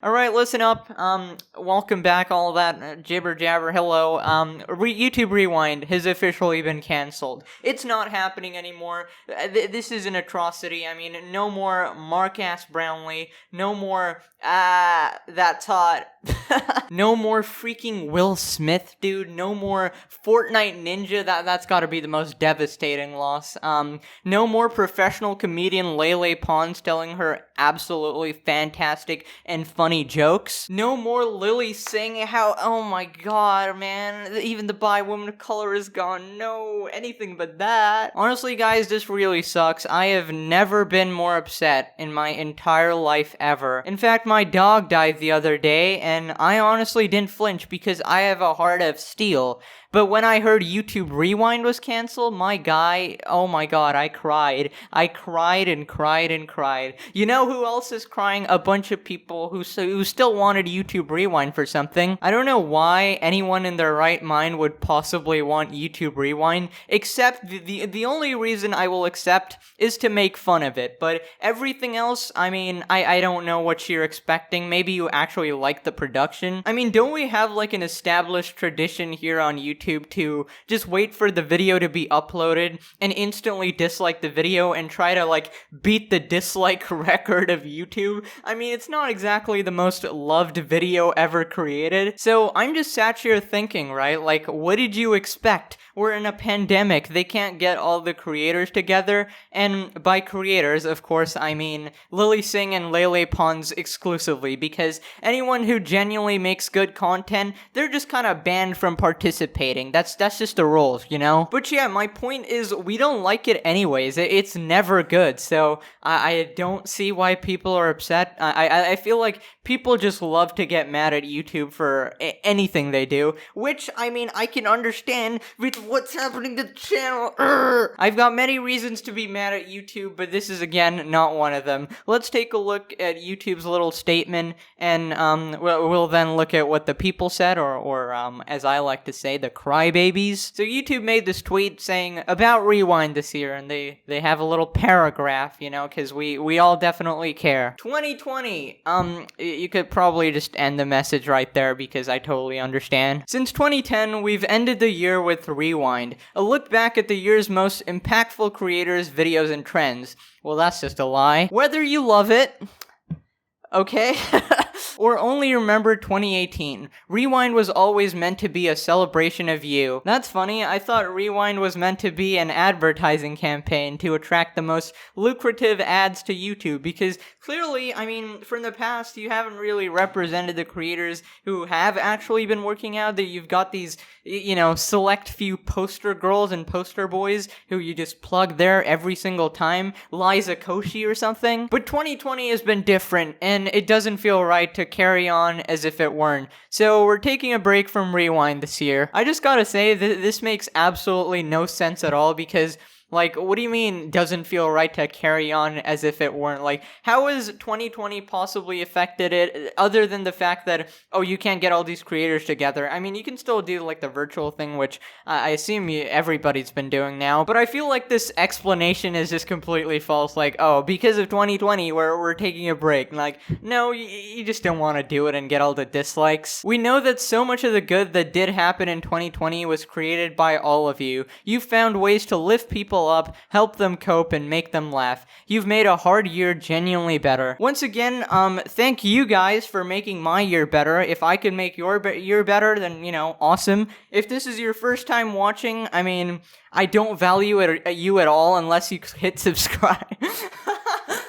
Alright, listen up. Welcome back, all that jibber jabber, hello. YouTube Rewind has officially been cancelled. It's not happening anymore. This is an atrocity. I mean, no more Mark-ass Brownlee, no more, that's hot. No more freaking Will Smith, dude. No more Fortnite Ninja. That's gotta be the most devastating loss. No more professional comedian Lele Pons telling her absolutely fantastic and funny jokes. No more Lily saying how, oh my god, man, even the bi woman of color is gone. No, anything but that. Honestly, guys, this really sucks. I have never been more upset in my entire life ever. In fact, my dog died the other day, and I honestly didn't flinch because I have a heart of steel. But when I heard YouTube Rewind was canceled, my guy, oh my god, I cried. I cried and cried and cried. You know who else is crying? A bunch of people who still wanted YouTube Rewind for something. I don't know why anyone in their right mind would possibly want YouTube Rewind, except the only reason I will accept is to make fun of it. But everything else, I mean, I don't know what you're expecting. Maybe you actually like the production. I mean, don't we have like an established tradition here on YouTube to just wait for the video to be uploaded and instantly dislike the video and try to like beat the dislike record of YouTube? I mean, it's not exactly the most loved video ever created. So I'm just sat here thinking, right? Like, what did you expect? We're in a pandemic. They can't get all the creators together. And by creators, of course, I mean Lily Singh and Lele Pons exclusively, because anyone who genuinely makes good content, they're just kind of banned from participating. That's just the rules, you know? But yeah, my point is, we don't like it anyways. It's never good. So I don't see why people are upset. I feel like people just love to get mad at YouTube for anything they do, which, I mean, I can understand with what's happening to the channel. I've got many reasons to be mad at YouTube, but this is, again, not one of them. Let's take a look at YouTube's little statement, and we'll then look at what the people said, or as I like to say, the crybabies. So YouTube made this tweet saying about Rewind this year, and they have a little paragraph, you know, because we all definitely care. 2020, you could probably just end the message right there because I totally understand. Since 2010, we've ended the year with Rewind, a look back at the year's most impactful creators, videos, and trends. Well, that's just a lie. Whether you love it, okay? Or only remember 2018. Rewind was always meant to be a celebration of you. That's funny, I thought Rewind was meant to be an advertising campaign to attract the most lucrative ads to YouTube, because clearly, I mean, from the past, you haven't really represented the creators who have actually been working out, that you've got these, you know, select few poster girls and poster boys who you just plug there every single time, Liza Koshy or something. But 2020 has been different, and it doesn't feel right to carry on as if it weren't. So we're taking a break from Rewind this year. I just gotta say, this makes absolutely no sense at all, because like, what do you mean doesn't feel right to carry on as if it weren't? Like, how has 2020 possibly affected it, other than the fact that, oh, you can't get all these creators together? I mean, you can still do, like, the virtual thing, which I assume everybody's been doing now, but I feel like this explanation is just completely false. Like, oh, because of 2020, we're taking a break. Like, no, you just don't want to do it and get all the dislikes. We know that so much of the good that did happen in 2020 was created by all of you. You found ways to lift people up, help them cope, and make them laugh. You've made a hard year genuinely better. Once again, thank you guys for making my year better. If I could make your year better, then, you know, awesome. If this is your first time watching, I mean, I don't value you at all unless you hit subscribe.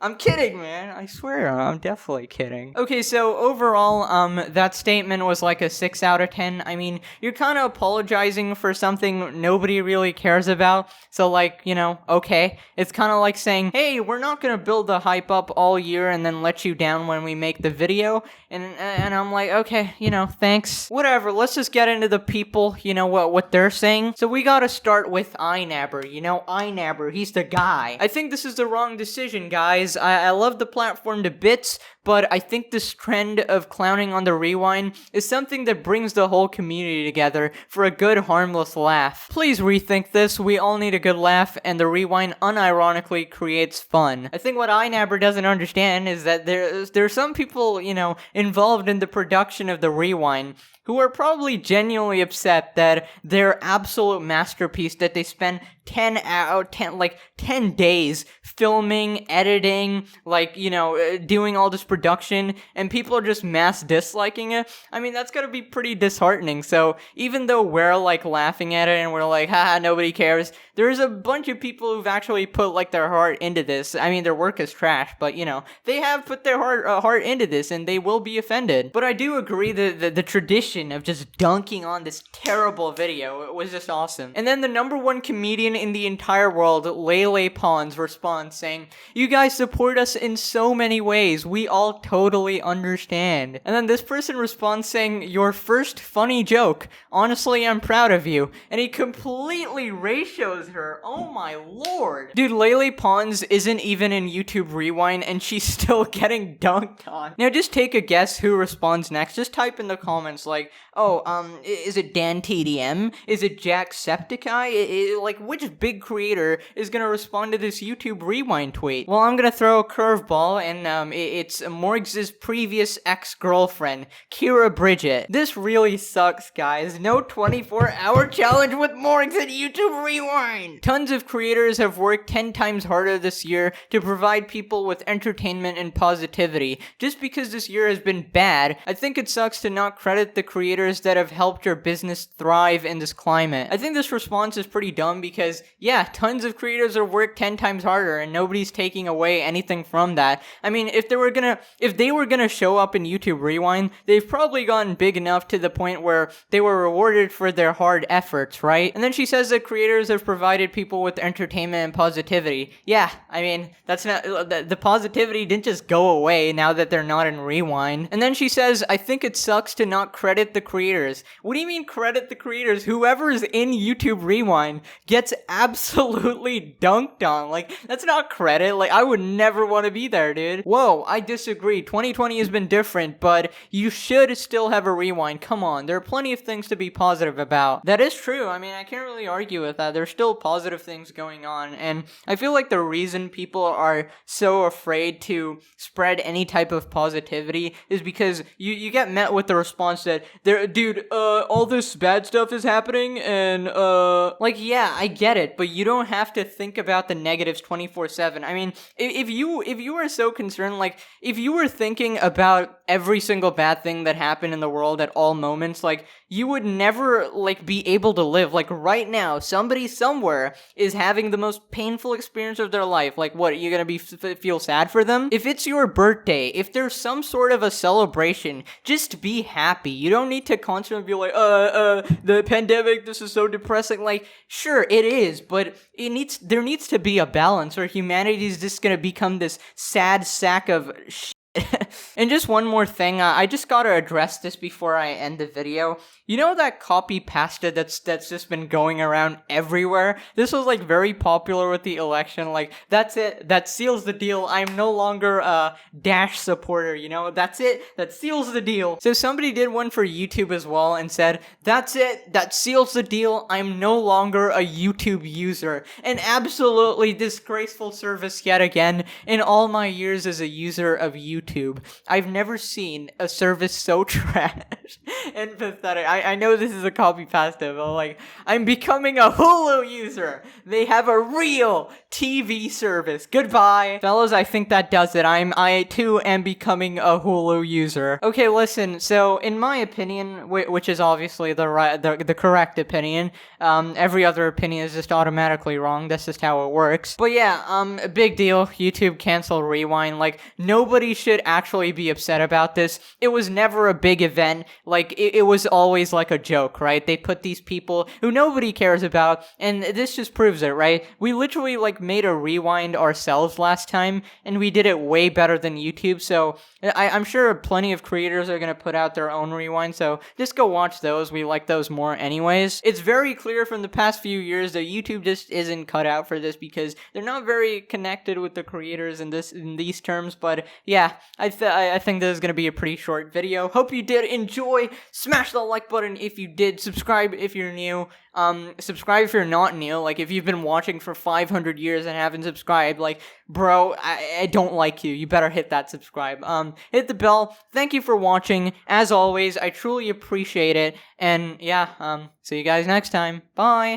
I'm kidding, man. I swear, I'm definitely kidding. Okay, so overall, that statement was like a 6 out of 10. I mean, you're kind of apologizing for something nobody really cares about. So, like, you know, okay. It's kind of like saying, hey, we're not gonna build the hype up all year and then let you down when we make the video. And I'm like, okay, you know, thanks. Whatever, let's just get into the people, you know, what they're saying. So we gotta start with Inabber. You know, Inabber, he's the guy. I think this is the wrong decision, guys. I love the platform to bits, but I think this trend of clowning on the rewind is something that brings the whole community together for a good harmless laugh. Please rethink this. We all need a good laugh, and the rewind unironically creates fun. I think what Inabber doesn't understand is that there's some people, you know, involved in the production of the rewind who are probably genuinely upset that their absolute masterpiece that they spend 10 days filming, editing, like, you know, doing all this production, and people are just mass disliking it. I mean, that's gotta be pretty disheartening. So even though we're like laughing at it and we're like, haha, nobody cares, there's a bunch of people who've actually put like their heart into this. I mean, their work is trash, but you know, they have put their heart into this, and they will be offended. But I do agree that the tradition of just dunking on this terrible video was just awesome. And then the #1 comedian in the entire world, Lele Pons, responds saying, "You guys support us in so many ways. We all totally understand." And then this person responds saying, "Your first funny joke. Honestly, I'm proud of you." And he completely ratios her. Oh my lord. Dude, Lele Pons isn't even in YouTube Rewind, and she's still getting dunked on. Now just take a guess who responds next. Just type in the comments like, oh, is it Dan TDM? Is it Jacksepticeye? Like, which big creator is gonna respond to this YouTube Rewind tweet? Well, I'm gonna throw a curveball, and it's Morgs' previous ex-girlfriend, Kira Bridget. This really sucks, guys. No 24-hour challenge with Morgs at YouTube Rewind! Tons of creators have worked 10 times harder this year to provide people with entertainment and positivity. Just because this year has been bad, I think it sucks to not credit the creators that have helped your business thrive in this climate. I think this response is pretty dumb because, yeah, tons of creators have worked 10 times harder and nobody's taking away anything from that. I mean, if they were gonna show up in YouTube Rewind, they've probably gotten big enough to the point where they were rewarded for their hard efforts, right? And then she says that creators have provided people with entertainment and positivity. Yeah, I mean, that's not, the positivity didn't just go away now that they're not in Rewind. And then she says, I think it sucks to not credit the creators. What do you mean credit the creators? Whoever is in YouTube Rewind gets absolutely dunked on. Like, that's not credit. Like, I would never want to be there, dude. Whoa, I disagree. 2020 has been different, but you should still have a Rewind. Come on, there are plenty of things to be positive about. That is true. I mean, I can't really argue with that. There's still positive things going on, and I feel like the reason people are so afraid to spread any type of positivity is because you get met with the response that, dude, all this bad stuff is happening, and like, yeah, I get it, but you don't have to think about the negatives 24/7. I mean, if you are so concerned, like, if you were thinking about every single bad thing that happened in the world at all moments, like, you would never, like, be able to live. Like, right now, somebody somewhere is having the most painful experience of their life. Like, what, you're gonna feel sad for them? If it's your birthday, if there's some sort of a celebration, just be happy. You don't need to constantly be like, the pandemic, this is so depressing. Like, sure, it is, but there needs to be a balance, or humanity is just gonna become this sad sack of shit. And just one more thing, I just gotta address this before I end the video. You know that copy pasta that's just been going around everywhere? This was like very popular with the election. Like, that's it, that seals the deal. I'm no longer a Dash supporter, you know? That's it, that seals the deal. So somebody did one for YouTube as well and said, that's it, that seals the deal. I'm no longer a YouTube user. An absolutely disgraceful service yet again. In all my years as a user of YouTube, I've never seen a service so trash and pathetic. I know this is a copy pasta, but like, I'm becoming a Hulu user. They have a real TV service. Goodbye. Fellas, I think that does it. I too am becoming a Hulu user. Okay, listen, so in my opinion, which is obviously the correct opinion, every other opinion is just automatically wrong. That's just how it works. But yeah, a big deal. YouTube cancel Rewind. Like, nobody should actually be upset about this. It was never a big event. like it was always like a joke, right? They put these people who nobody cares about, and this just proves it, right? We literally like made a rewind ourselves last time, and we did it way better than YouTube. So I'm sure plenty of creators are gonna put out their own rewind. So just go watch those. We like those more, anyways. It's very clear from the past few years that YouTube just isn't cut out for this because they're not very connected with the creators in these terms. But yeah, I think this is gonna be a pretty short video. Hope you did enjoy. Smash the like button if you did. Subscribe if you're new. Subscribe if you're not new. Like, if you've been watching for 500 years and haven't subscribed, like, bro, I don't like you. You better hit that subscribe. Hit the bell. Thank you for watching. As always, I truly appreciate it. And yeah, see you guys next time. Bye.